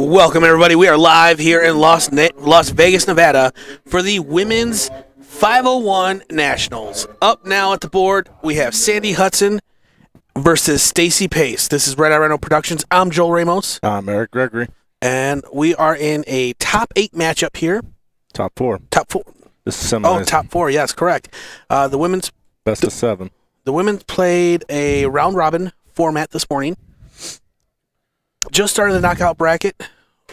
Welcome, everybody. We are live here in Las Vegas, Nevada for the Women's 501 Nationals. Up now at the board, we have Sandy Hudson versus Stacy Pace. This is Red Eye Rhino Productions. I'm Joel Ramos. I'm Eric Gregory. And we are in a top 8 matchup here. Top 4. Top 4. This is semi. Oh, top 4. Yes, correct. The women's best of 7. The women's played a round-robin format this morning. Just started the knockout bracket.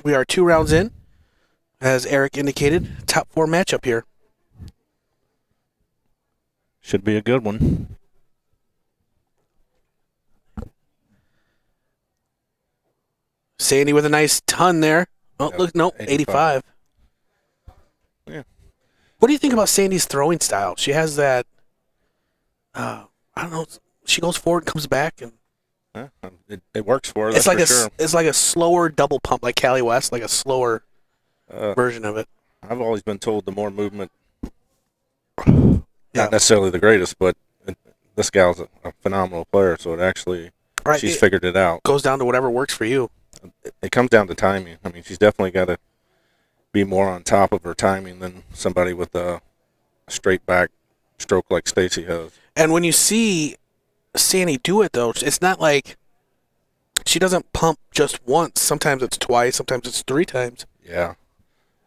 We are 2 rounds in. As Eric indicated, top 4 matchup here. Should be a good one. Sandy with a nice ton there. Oh, look, no, 85. Yeah. What do you think about Sandy's throwing style? She has that, I don't know, she goes forward, comes back, and it works for her. That's it's like a slower double pump, like Callie West, like a slower version of it. I've always been told the more movement, not necessarily the greatest, but this gal's a phenomenal player, so it actually, she's figured it out. Goes down to whatever works for you. It comes down to timing. I mean, she's definitely got to be more on top of her timing than somebody with a straight back stroke like Stacey has. And when you see Sandy do it, though, it's not like she doesn't pump just once. Sometimes it's twice, sometimes it's 3 times. Yeah.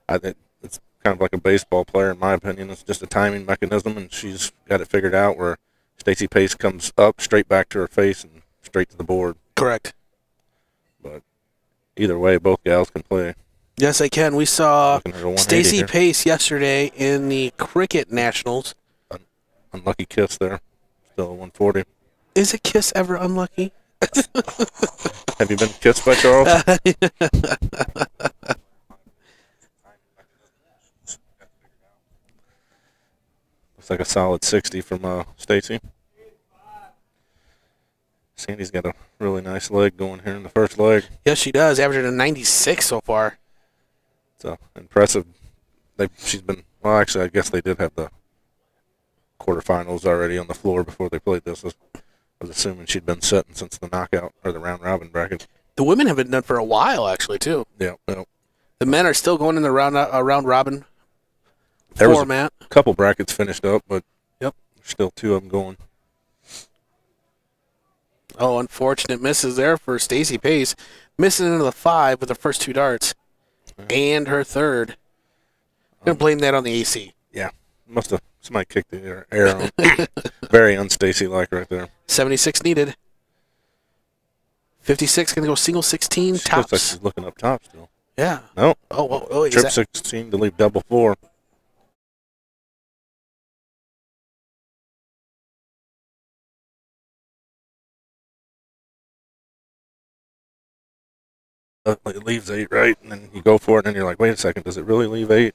I think it's kind of like a baseball player, in my opinion. It's just a timing mechanism, and she's got it figured out where Stacy Pace comes up, straight back to her face, and straight to the board. Correct. But either way, both gals can play. Yes, they can. We saw Stacy Pace yesterday in the Cricket Nationals. Unlucky kiss there. Still a 140. Is a kiss ever unlucky? Have you been kissed by Charles? Looks like a solid 60 from Stacey. Sandy's got a really nice leg going here in the first leg. Yes, she does. Averaging a 96 so far. So impressive. She's been, well, actually, I guess they did have the quarterfinals already on the floor before they played this. I was assuming she'd been sitting since the knockout or the round-robin bracket. The women have been done for a while, actually, too. Yeah. The men are still going in the round-robin format. There was a couple brackets finished up, but there's still 2 of them going. Oh, unfortunate misses there for Stacy Pace. Missing into the 5 with the first 2 darts. And her third. I'm going to blame that on the AC. Yeah. Must have. Somebody kicked the air on. Very un-Stacy-like right there. 76 needed. 56 going to go single 16 tops. Looks like she's looking up top still. Yeah. No. Oh, trip 16 to leave double 4. It leaves 8, right? And then you go for it, and then you're like, wait a second, does it really leave 8?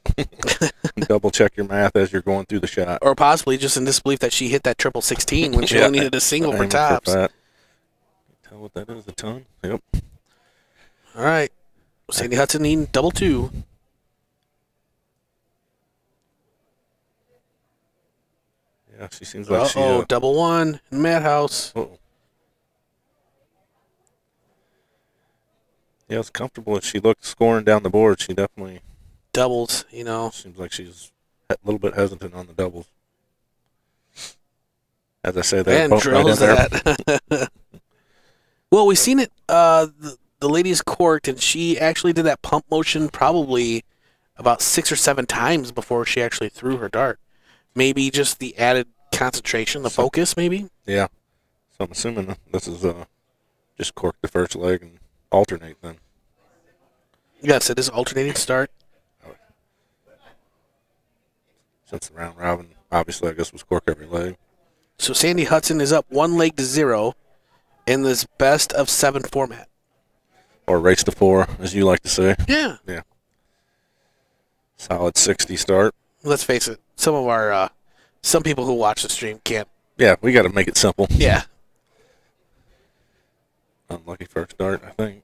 Double check your math as you're going through the shot. Or possibly just in disbelief that she hit that triple 16 when she only needed a single for tops. Tell what that is, a ton? Yep. All right. Sandy Hudson needing double 2. Yeah, she seems like she... double 1 in Madhouse. Yeah, it's comfortable. If she looked scoring down the board, she definitely... Doubles, you know. Seems like she's a little bit hesitant on the doubles. As I say, they're both right in there. Well, we've seen it, the ladies court, and she actually did that pump motion probably about 6 or 7 times before she actually threw her dart. Maybe just the added concentration, the focus, maybe? Yeah. So I'm assuming this is just cork the first leg and alternate then. Yes, it is alternating start. Since the round robin, obviously, I guess was cork every leg. So Sandy Hudson is up 1 leg to 0 in this best of 7 format. Or race to 4, as you like to say. Yeah. Yeah. Solid 60 start. Let's face it, some of our some people who watch the stream can't. Yeah, we got to make it simple. Yeah. Unlucky first start, I think.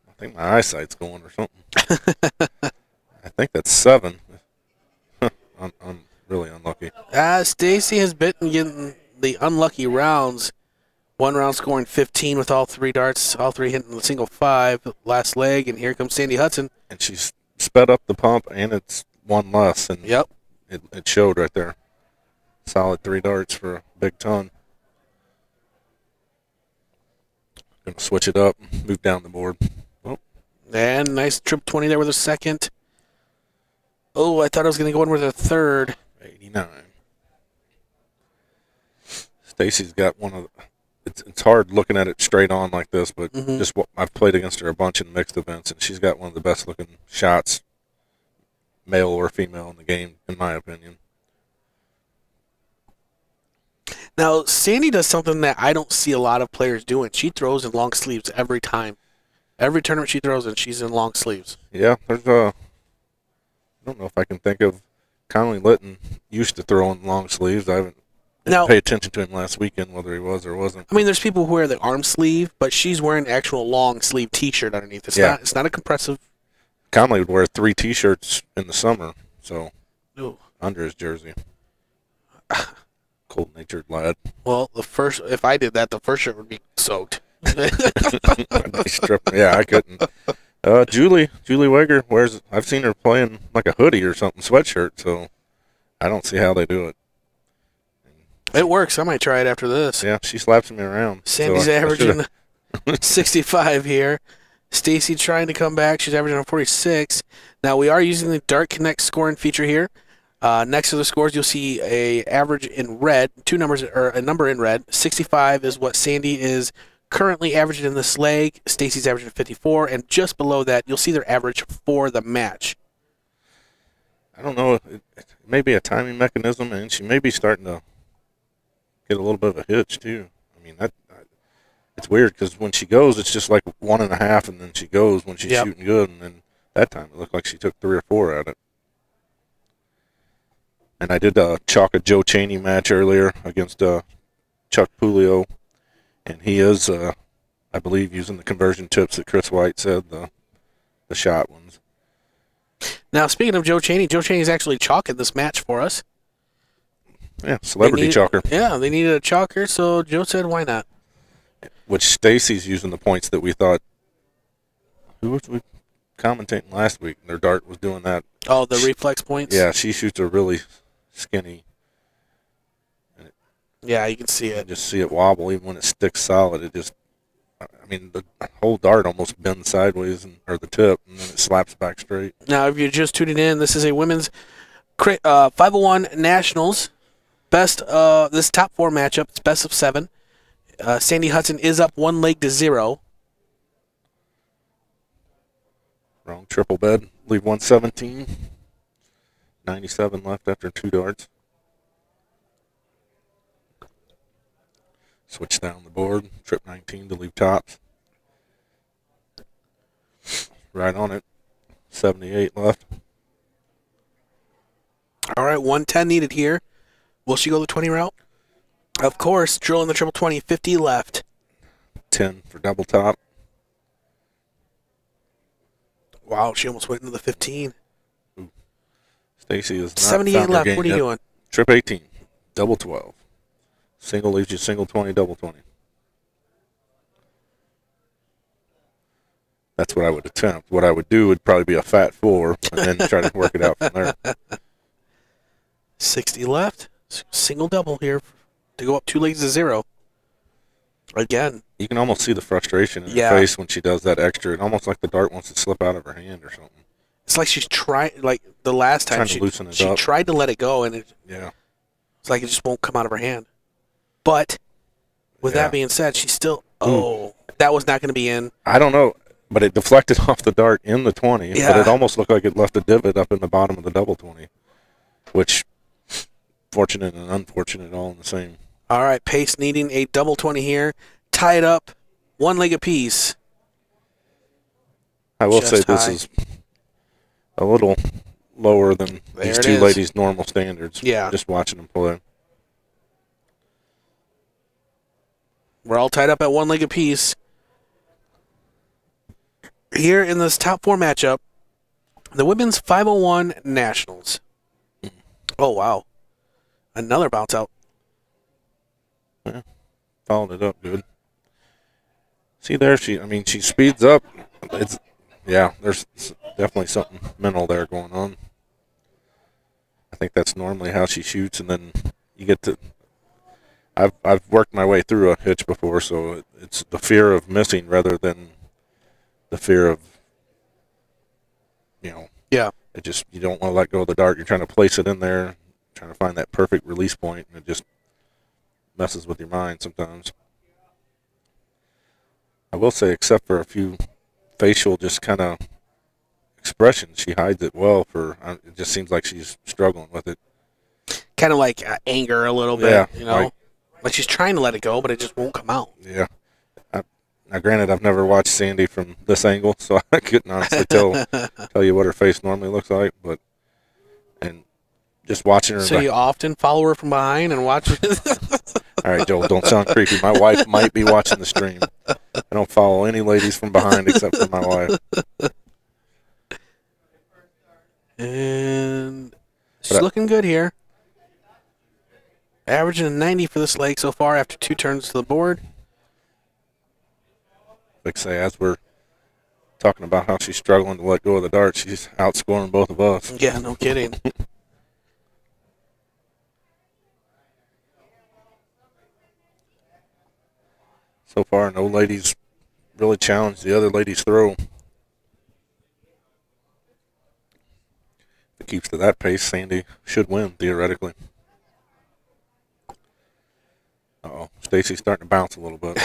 I think my eyesight's going or something. I think that's 7. I'm really unlucky. Stacy has been getting the unlucky rounds One round scoring 15 with all three darts, all three hitting the single 5. Last leg, and here comes Sandy Hudson. And she's sped up the pump, and it's one less. And Yep. It showed right there. Solid 3 darts for a big ton. Going to switch it up, move down the board. Oh. And nice triple 20 there with a second. Oh, I thought I was going to go in with a third. 89. Stacy's got one of the, it's hard looking at it straight on like this, but just what I've played against her a bunch in mixed events, and she's got one of the best looking shots, male or female, in the game, in my opinion. Now, Sandy does something that I don't see a lot of players doing. She throws in long sleeves every time. Every tournament she throws in, she's in long sleeves. Yeah, there's I don't know if I can think of. Conley Litton used to throw in long sleeves. I haven't paid attention to him last weekend, whether he was or wasn't. I mean, there's people who wear the arm sleeve, but she's wearing an actual long sleeve T-shirt underneath. It's not a compressive. Conley would wear 3 T-shirts in the summer, so under his jersey. Cold-natured lad. Well, if I did that, the first shirt would be soaked. Yeah, I couldn't. Julie Weger wears. I've seen her playing like a hoodie or something, sweatshirt. So I don't see how they do it. It works. I might try it after this. Yeah, she slaps me around. Sandy's averaging 65 here. Stacey trying to come back. She's averaging 46. Now we are using the Dart Connect scoring feature here. Next to the scores, you'll see a average in red, 2 numbers or a number in red. 65 is what Sandy is currently averaging in this leg. Stacey's averaging 54, and just below that, you'll see their average for the match. I don't know. It may be a timing mechanism, and she may be starting to get a little bit of a hitch too. I mean, it's weird because when she goes, it's just like 1.5, and then she goes when she's shooting good, and then that time it looked like she took 3 or 4 at it. And I did chalk a Joe Chaney match earlier against Chuck Pulio, and he is, I believe, using the conversion tips that Chris White said, the shot ones. Now, speaking of Joe Chaney is actually chalking this match for us. Yeah, celebrity chalker. Yeah, they needed a chalker, so Joe said, why not? Which Stacy's using the points that we thought. Who was we commentating last week? Their dart was doing that. Oh, the reflex points? Yeah, she shoots a really skinny. Yeah, you can see it. You just see it wobble even when it sticks solid. It just, I mean, the whole dart almost bends sideways, or the tip, and then it slaps back straight. Now, if you're just tuning in, this is a women's 501 Nationals. This top 4 matchup. It's best of 7. Sandy Hudson is up 1 leg to 0. Wrong triple bed. Leave 117. 97 left after 2 darts. Switch down the board. Trip 19 to leave tops. Right on it. 78 left. All right, 110 needed here. Will she go the 20 route? Of course, drilling the triple 20, 50 left. 10 for double top. Wow, she almost went into the 15. Ooh. Stacy is not 78 left. What are you doing? Trip 18, double 12. Single leaves you single 20, double 20. That's what I would attempt. What I would do would probably be a fat 4 and then try to work it out from there. 60 left. Single double here to go up 2 legs to 0. Again. You can almost see the frustration in her face when she does that extra. It's almost like the dart wants to slip out of her hand or something. It's like she's trying, like the last time she tried to let it go, and it's like it just won't come out of her hand. But with that being said, she's still, that was not going to be in. I don't know, but it deflected off the dart in the 20, but it almost looked like it left a divot up in the bottom of the double 20, which, fortunate and unfortunate all in the same. All right, Pace needing a double 20 here. Tie it up, 1 leg apiece. I will say this is a little lower than these 2 ladies' normal standards. Yeah. Just watching them play. We're all tied up at 1 leg apiece. Here in this top 4 matchup, the women's 501 Nationals. Oh, wow. Another bounce out. Yeah. Followed it up good. See there, I mean, she speeds up. Yeah, there's definitely something mental there going on. I think that's normally how she shoots, and then you get to. I've worked my way through a hitch before, so it's the fear of missing rather than the fear of, Yeah. it just, you don't want to let go of the dart. You're trying to place it in there, trying to find that perfect release point, and it just messes with your mind sometimes. I will say, except for a few facial just kind of expressions, she hides it well. It just seems like she's struggling with it. Kind of like anger a little bit, like she's trying to let it go, but it just won't come out. Yeah. Now, granted, I've never watched Sandy from this angle, so I couldn't honestly tell you what her face normally looks like. And just watching her. So you often follow her from behind and watch. All right, Joel, don't sound creepy. My wife might be watching the stream. I don't follow any ladies from behind except for my wife. And she's looking good here. Averaging a 90 for this leg so far after 2 turns to the board. Like I say, as we're talking about how she's struggling to let go of the dart, she's outscoring both of us. Yeah, no kidding. So far, no ladies really challenged the other lady's throw. If it keeps to that pace, Sandy should win, theoretically. Uh-oh. Stacey's starting to bounce a little bit.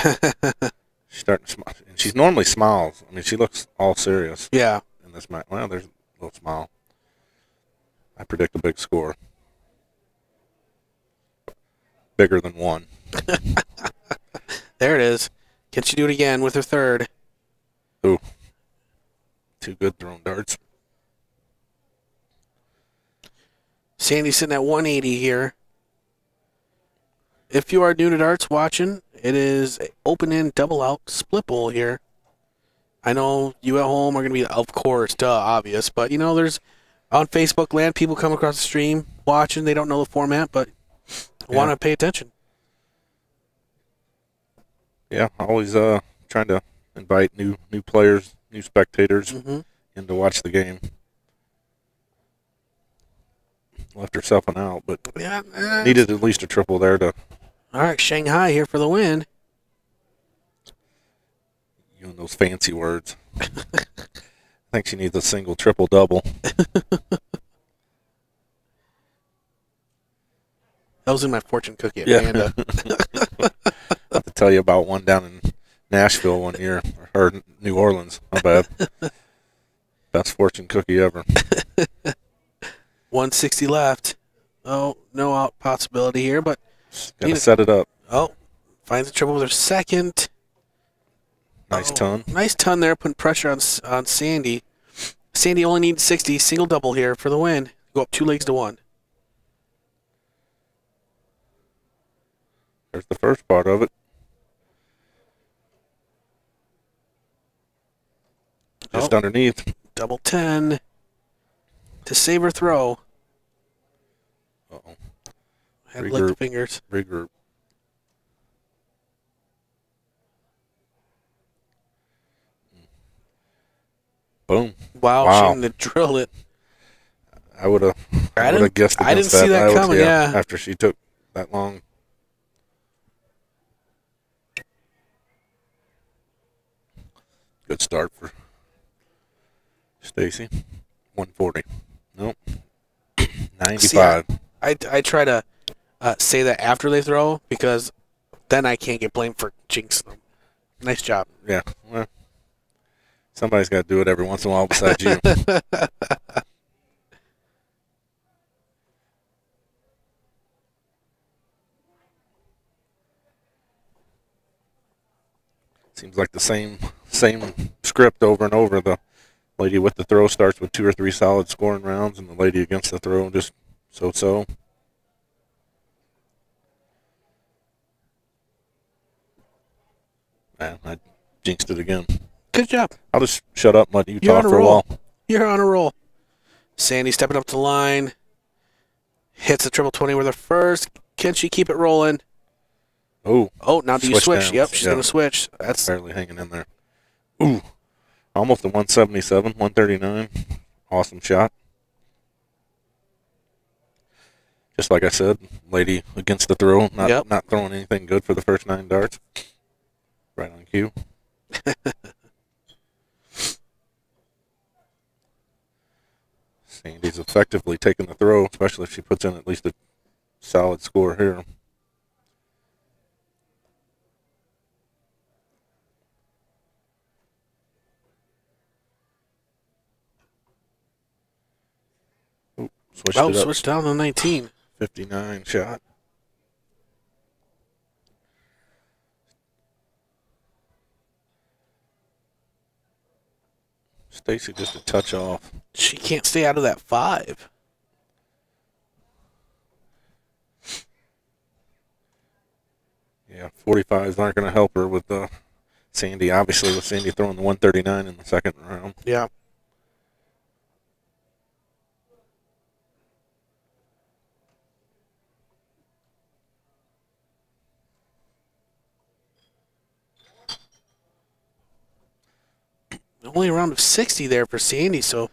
She's starting to smile. And she normally smiles. I mean, she looks all serious. Yeah. In this match. Well, there's a little smile. I predict a big score. Bigger than 1. There it is. Can she do it again with her third? Ooh. 2 good thrown darts. Sandy's sitting at 180 here. If you are new to darts watching, it is open-in, double-out, split bowl here. I know you at home are going to be, of course, obvious, but, there's on Facebook land, people come across the stream watching. They don't know the format, but want to pay attention. Yeah, always trying to invite new players, new spectators in to watch the game. Left herself an out, but needed at least a triple there to. All right, Shanghai here for the win. You and those fancy words. I think she needs a single, triple, double. That was in my fortune cookie at Amanda. I have to tell you about one down in Nashville one year, or New Orleans. My bad. Best fortune cookie ever. 160 left. Oh, no out possibility here, but gotta set it up. Oh, finds a triple with her second. Nice ton. Nice ton there, putting pressure on Sandy. Sandy only needs 60, single double here for the win. Go up 2 legs to 1. There's the first part of it. Just underneath. Double 10 to save her throw. Uh-oh. Had to lick the fingers. Regroup. Boom. Wow, she didn't have drilled it. I would have guessed against I didn't see that coming, yeah. After she took that long. Good start for Stacey. 140. Nope. 95. See, I try to say that after they throw because then I can't get blamed for jinxing them. Nice job. Yeah. Well, somebody's got to do it every once in a while besides you. Seems like the same script over and over. The lady with the throw starts with 2 or 3 solid scoring rounds, and the lady against the throw just so-so. Man, I jinxed it again. Good job. I'll just shut up and let you talk for a while. You're on a roll. Sandy stepping up to the line. Hits the triple 20 with her first. Can she keep it rolling? Oh. Oh, now do you switch? Down. Yep, she's going to switch. That's barely hanging in there. Ooh. Almost a 177, 139. Awesome shot. Just like I said, lady against the throw, not throwing anything good for the first 9 darts. Right on cue. Sandy's effectively taking the throw, especially if she puts in at least a solid score here. Ooh, switched down to 19. 59 shot. Stacey just a touch off. She can't stay out of that 5. Yeah, 45s aren't going to help her with Sandy. Obviously, with Sandy throwing the 139 in the second round. Yeah. Only a round of 60 there for Sandy, so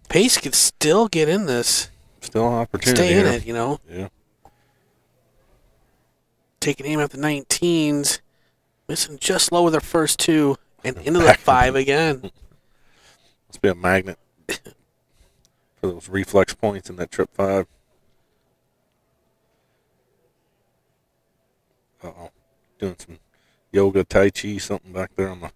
Pace could still get in this. Still an opportunity. Stay in here. it, you know. Yeah. Taking aim at the 19s, missing just low with her first 2, and into the 5 again. Must be a magnet for those reflex points in that trip 5. Uh-oh. Doing some yoga, tai chi, something back there on the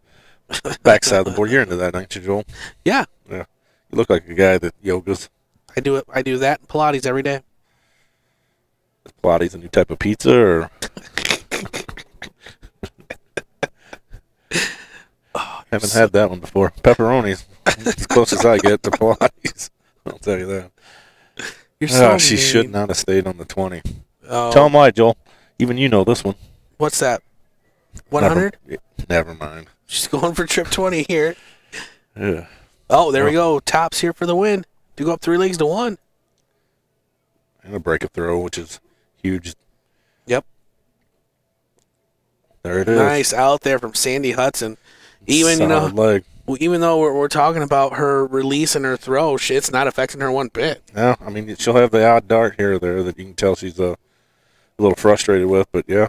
backside of the board. You're into that, ain't you, Joel? Yeah. Yeah. You look like a guy that yogas. I do it. I do that in Pilates every day. Is Pilates a new type of pizza, or? Haven't had that one before. Pepperoni's as close as I get to Pilates. I'll tell you that. You're so she mean. should not have stayed on the 20. Oh. Tell him why, Joel. Even you know this one. What's that? 100? Never mind. She's going for trip 20 here. Yeah. Oh, there we go. Tops here for the win. To go up 3 legs to 1. And a break a throw, which is huge. Yep. There it is. Nice out there from Sandy Hudson. Even solid leg. Even though we're talking about her release and her throw, it's not affecting her one bit. No, I mean she'll have the odd dart here or there that you can tell she's a little frustrated with, but yeah,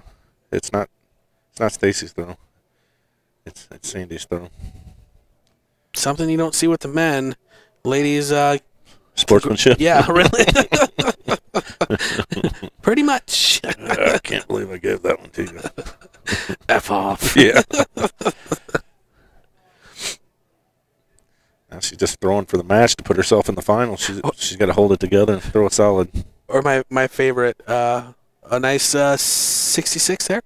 it's not Stacey's throw. It's Sandy's throw. Something you don't see with the men, ladies. Sportsmanship. Yeah, really. Pretty much. I can't believe I gave that one to you. F off. Yeah. Now she's just throwing for the match to put herself in the final. She's got to hold it together and throw it solid. Or my favorite, a nice 66 there.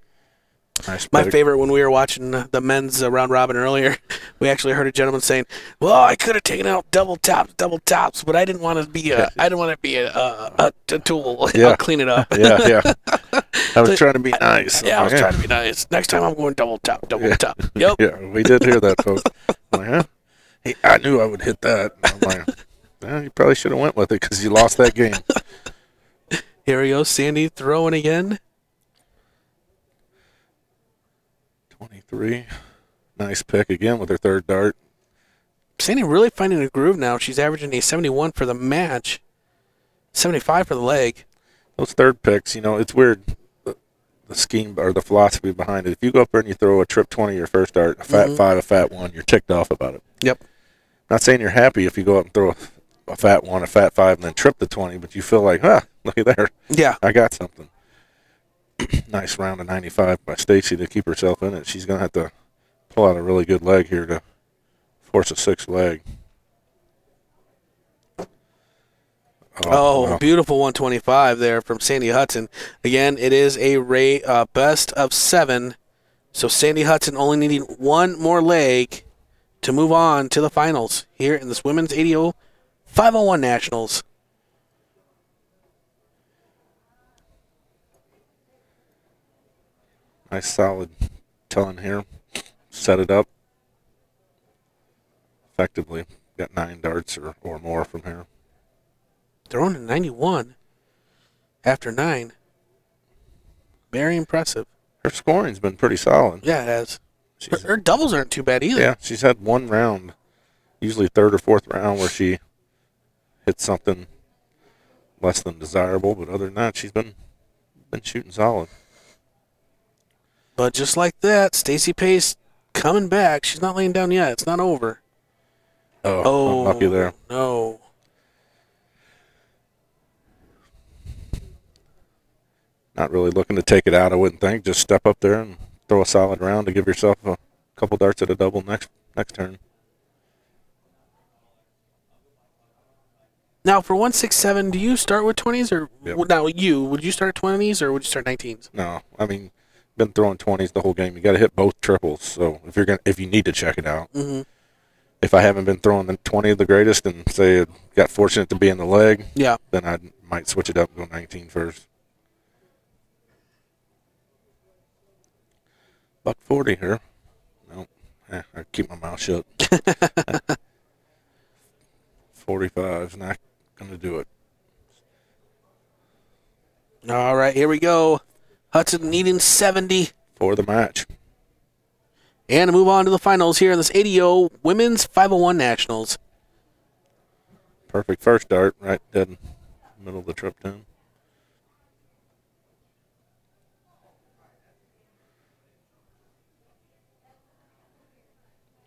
Nice My pick. favorite, when we were watching the men's round robin earlier, we actually heard a gentleman saying, "Well, I could have taken out double tops, but I didn't want to be a tool. Yeah. I'll clean it up." Yeah. I was trying to be nice. Yeah, I was trying to be nice. Next time I'm going double top. Yep. Yeah, we did hear that, folks. I'm like, huh? Hey, I knew I would hit that. I'm like, well, you probably should have went with it because you lost that game. Here we go, Sandy throwing again. 23. Nice pick again with her third dart. Sandy really finding a groove now. She's averaging a 71 for the match, 75 for the leg. Those third picks, it's weird. The scheme or the philosophy behind it. If you go up there and you throw a trip 20 your first dart, a fat 5, a fat 1, you're ticked off about it. Yep. Not saying you're happy if you go up and throw a fat 1, a fat 5, and then trip the 20, but you feel like, look at there. Yeah. I got something. Nice round of 95 by Stacey to keep herself in it. She's going to have to pull out a really good leg here to force a 6th leg. Oh, wow. Beautiful 125 there from Sandy Hudson. Again, it is a best of 7. So Sandy Hudson only needing one more leg to move on to the finals here in this women's 80 501 Nationals. Nice solid telling here. Set it up. Effectively got 9 darts or more from here. Throwing a 91 after 9. Very impressive. Her scoring's been pretty solid. Yeah, it has. Her doubles aren't too bad either. Yeah, she's had one round, usually third or fourth round, where she hit something less than desirable. But other than that, she's been shooting solid. But just like that, Stacy Pace coming back. She's not laying down yet. It's not over. Oh, unlucky there. No. Not really looking to take it out, I wouldn't think. Just step up there and throw a solid round to give yourself a couple darts at a double next turn. Now, for 167, do you start with 20s? Or Yep. now would you start 20s or would you start 19s? No, I mean, been throwing 20s the whole game. You got to hit both triples. So if you need to check it out. Mm-hmm. If I haven't been throwing the 20 the greatest and say I got fortunate to be in the leg, Yeah. then I might switch it up and go 19 first. $140 here. No, I keep my mouth shut. 45 is not going to do it. All right, here we go. Hudson needing 70. For the match. And to move on to the finals here in this ADO Women's 501 Nationals. Perfect first dart, right dead in the middle of the trip down.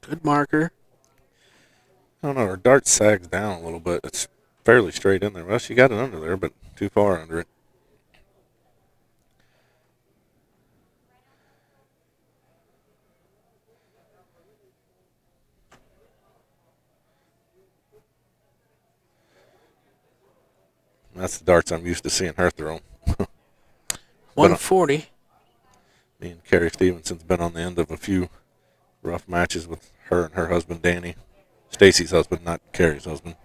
Good marker. I don't know, her dart sags down a little bit. It's fairly straight in there. Well, she got it under there, but too far under it. That's the darts I'm used to seeing her throw. 140. Me and Carrie Stevenson's been on the end of a few rough matches with her and her husband, Danny. Stacy's husband, not Carrie's husband.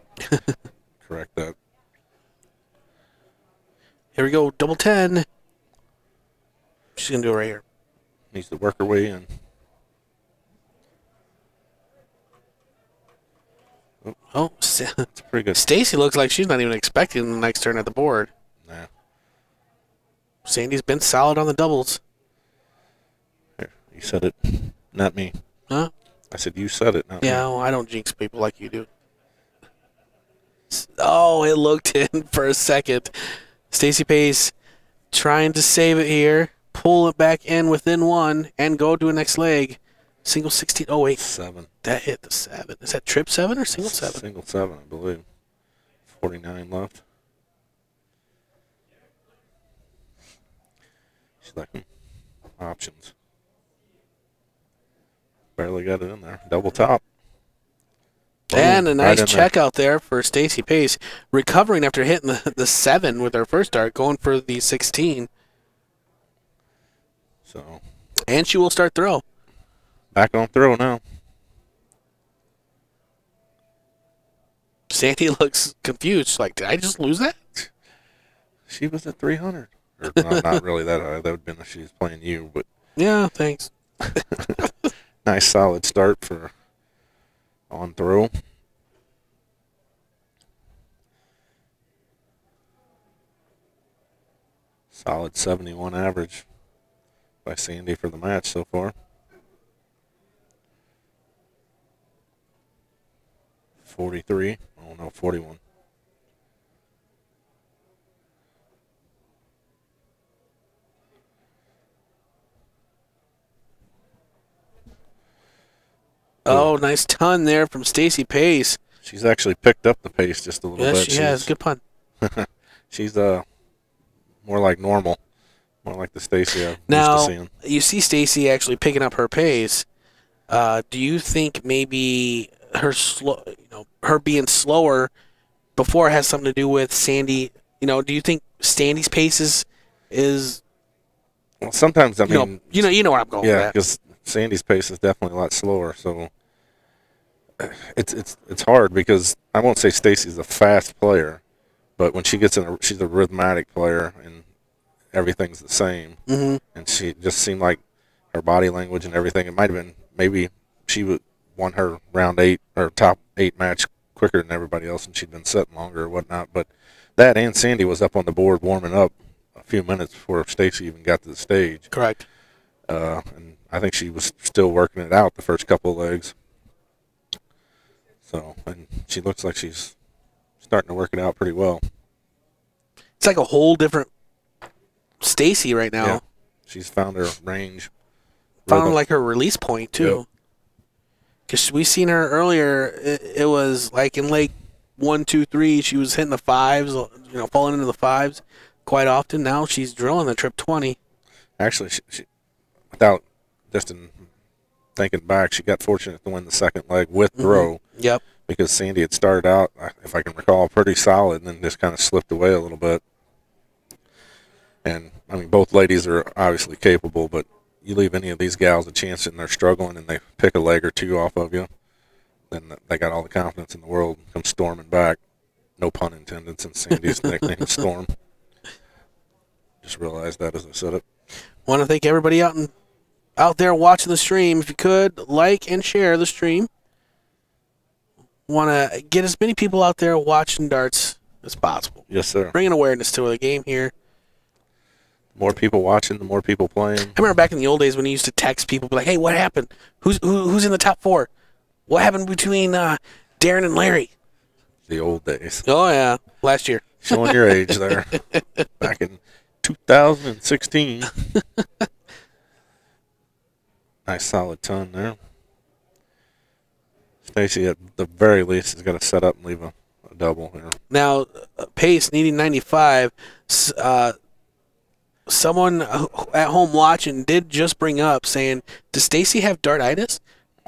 Correct that. Here we go, double 10. She's going to do it right here. Needs to work her way in. Oh, It's pretty good. Stacy looks like she's not even expecting the next turn at the board. Nah. Sandy's been solid on the doubles. Here, you said it, not me. Huh? I said you said it, not me. Yeah, well, I don't jinx people like you do. Oh, it looked in for a second. Stacy Pace trying to save it here. Pull it back in within one and go to a next leg. Single 16. Oh, wait. 7. That hit the 7. Is that trip 7 or single 7? Single 7, I believe. 49 left. She's like, options. Barely got it in there. Double top. And a Boom, nice right in check out there for Stacy Pace. Recovering after hitting the 7 with her first dart, going for the 16. So, And she will start throw. back on throw now. Sandy looks confused. She's like, did I just lose that? She was at 300. Or, no, not really that high. That would have been if she was playing you, but Yeah, thanks. nice solid start for on throw. Solid 71 average by Sandy for the match so far. 43. Oh no, 41. Oh, nice ton there from Stacy Pace. She's actually picked up the pace just a little Yes, bit. she has. Good pun. She's more like normal, more like the Stacy I'm used to Now, seeing. you see Stacy actually picking up her pace. Do you think maybe her being slower before has something to do with Sandy? Do you think Sandy's pace is Well, sometimes I mean, you know where I'm going yeah, with that. because Sandy's pace is definitely a lot slower. So it's hard because I won't say Stacy's a fast player, but when she gets she's a rhythmic player and everything's the same. Mm-hmm. And she just seemed like her body language and everything. It might have been maybe she won her round 8 or top 8 match quicker than everybody else, and she'd been sitting longer or whatnot. But that and Sandy was up on the board warming up a few minutes before Stacy even got to the stage. Correct. And I think she was still working it out the first couple of legs. So, and she looks like she's starting to work it out pretty well. It's like a whole different Stacy right now. Yeah. She's found her range. Found like her release point too. Because we seen her earlier, it was like in leg 1, 2, 3, she was hitting the fives, falling into the fives quite often. Now she's drilling the trip 20. Actually, she without just in thinking back, she got fortunate to win the second leg with throw. Yep. Because Sandy had started out, if I can recall, pretty solid, and then just kind of slipped away a little bit. And I mean, both ladies are obviously capable, but you leave any of these gals a chance and they're struggling and they pick a leg or two off of you, then they got all the confidence in the world and come storming back. No pun intended, since Sandy's nickname is Storm. Just realized that as I said it. Want to thank everybody out there watching the stream. If you could, like and share the stream. Want to get as many people out there watching darts as possible. Yes, sir. Bringing awareness to the game here. The more people watching, the more people playing. I remember back in the old days when you used to text people, be like, "Hey, what happened? Who's in the top 4? What happened between Darren and Larry?" The old days. Oh yeah, last year. Showing your age there. Back in 2016. Nice solid ton there. Stacey, at the very least, has got to set up and leave a double here. Now, Pace needing 95. Someone at home watching did just bring up saying, does Stacey have dartitis?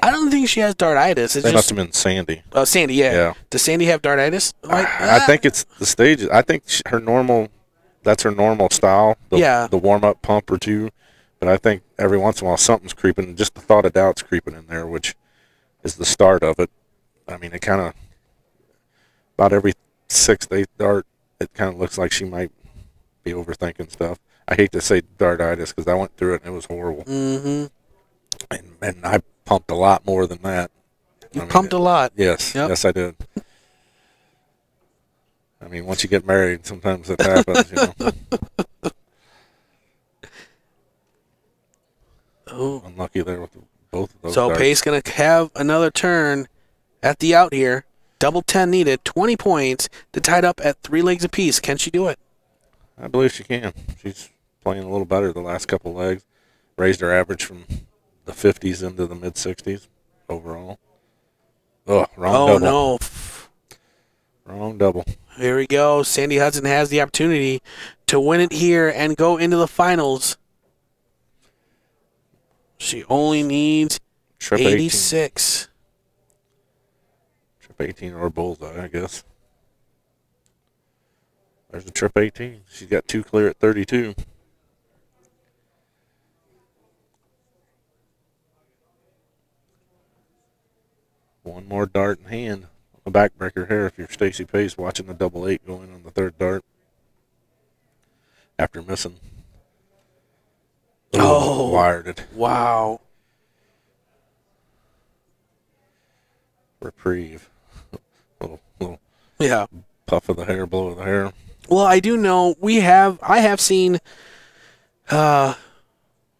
I don't think she has dartitis. They must have been Sandy. Sandy, yeah. Does Sandy have dartitis? I think it's the stages. I think that's her normal style. The warm-up pump or two. But I think every once in a while something's creeping. Just the thought of doubt's creeping in there, which is the start of it. I mean, it kind of, about every 6th, 8th dart, it kind of looks like she might be overthinking stuff. I hate to say dartitis because I went through it and it was horrible. Mm-hmm. And I pumped a lot more than that. You pumped a lot? Yes. Yep. Yes, I did. I mean, once you get married, sometimes it happens, Oh. Unlucky there with both of those. So darts. Pace going to have another turn at the out here. Double 10 needed, 20 points to tie it up at 3 legs apiece. Can she do it? I believe she can. She's playing a little better the last couple legs. Raised her average from the 50s into the mid-60s overall. Oh, wrong double. Oh, no. Wrong double. Here we go. Sandy Hudson has the opportunity to win it here and go into the finals. She only needs Trip 86. 18. Trip 18 or bullseye, I guess. There's the trip 18. She's got 2 clear at 32. One more dart in hand. The backbreaker here if you're Stacy Pace watching the double 8 going on the 3rd dart. After missing. Oh, wired it. Wow. Reprieve. little puff of the hair, blow of the hair. Well, I do know I have seen here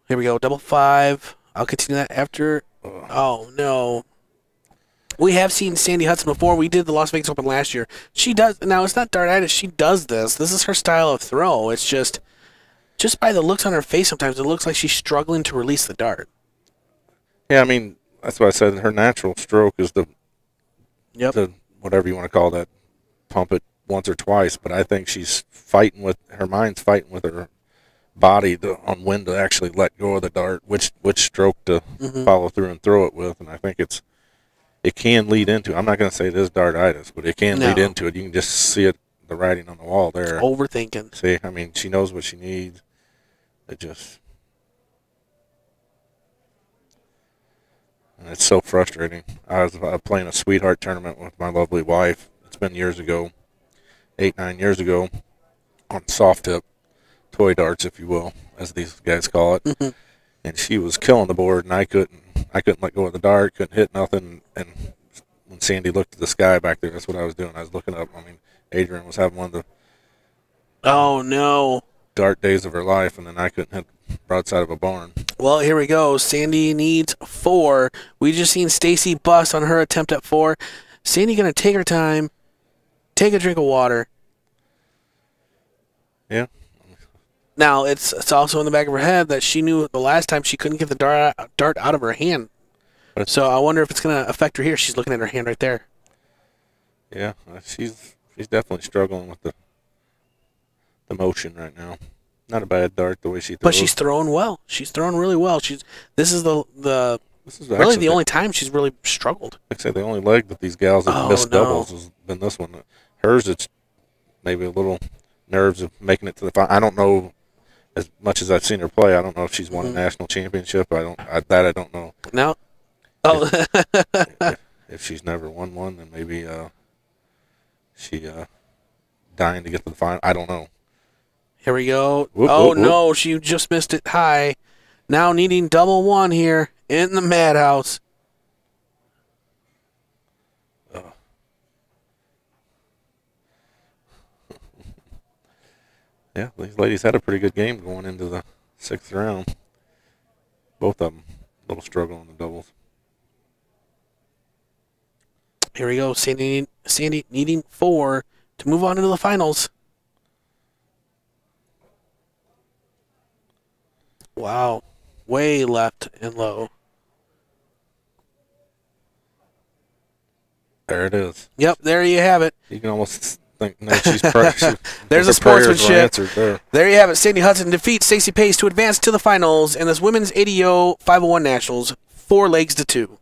we go, double 5. I'll continue that after. Oh no. We have seen Sandy Hudson before. We did the Las Vegas Open last year. She does now. It's not dartitis. She does this. This is her style of throw. It's just by the looks on her face. Sometimes it looks like she's struggling to release the dart. Yeah, I mean that's what I said. Her natural stroke is the whatever you want to call that. Pump it once or twice, but I think she's fighting with her mind's fighting with her body on when to actually let go of the dart, which stroke to follow through and throw it with, and I think it can lead into. I'm not going to say it is dartitis, but it can lead into it. You can just see it, the writing on the wall there. Overthinking. See, I mean, she knows what she needs. And it's so frustrating. I was playing a sweetheart tournament with my lovely wife. It's been years ago, 8-9 years ago, on soft tip toy darts, if you will, as these guys call it. And she was killing the board, and I couldn't let go of the dart, couldn't hit nothing. And when Sandy looked at the sky back there, that's what I was doing. I was looking up. I mean, Adrian was having one of the no dart days of her life, and then I couldn't hit the broadside of a barn. Well, here we go. Sandy needs 4. We just seen Stacy bust on her attempt at 4. Sandy going to take her time, take a drink of water. Yeah. Now, it's also in the back of her head that she knew the last time she couldn't get the dart out of her hand. So I wonder if it's going to affect her here. She's looking at her hand right there. Yeah, she's definitely struggling with the motion right now. Not a bad dart the way she throws. But she's throwing well. She's throwing really well. This is really the only time she's really struggled. Like I say, the only leg that these gals have missed doubles has been this one. Hers, it's maybe a little nerves of making it to the final. I don't know, as much as I've seen her play, I don't know if she's won a national championship. I don't know. No. Oh. If she's never won one, then maybe she dying to get to the final. I don't know. Here we go. Whoop, oh, whoop, no, she just missed it high. Now needing double 1 here in the madhouse. Yeah, these ladies had a pretty good game going into the 6th round. Both of them a little struggle on the doubles. Here we go. Sandy needing 4 to move on into the finals. Wow. Way left and low. There it is. Yep, there you have it. You can almost think, no, she's There's a sportsmanship. There you have it. Sandy Hudson defeats Stacy Pace to advance to the finals in this women's ADO 501 Nationals, 4 legs to 2.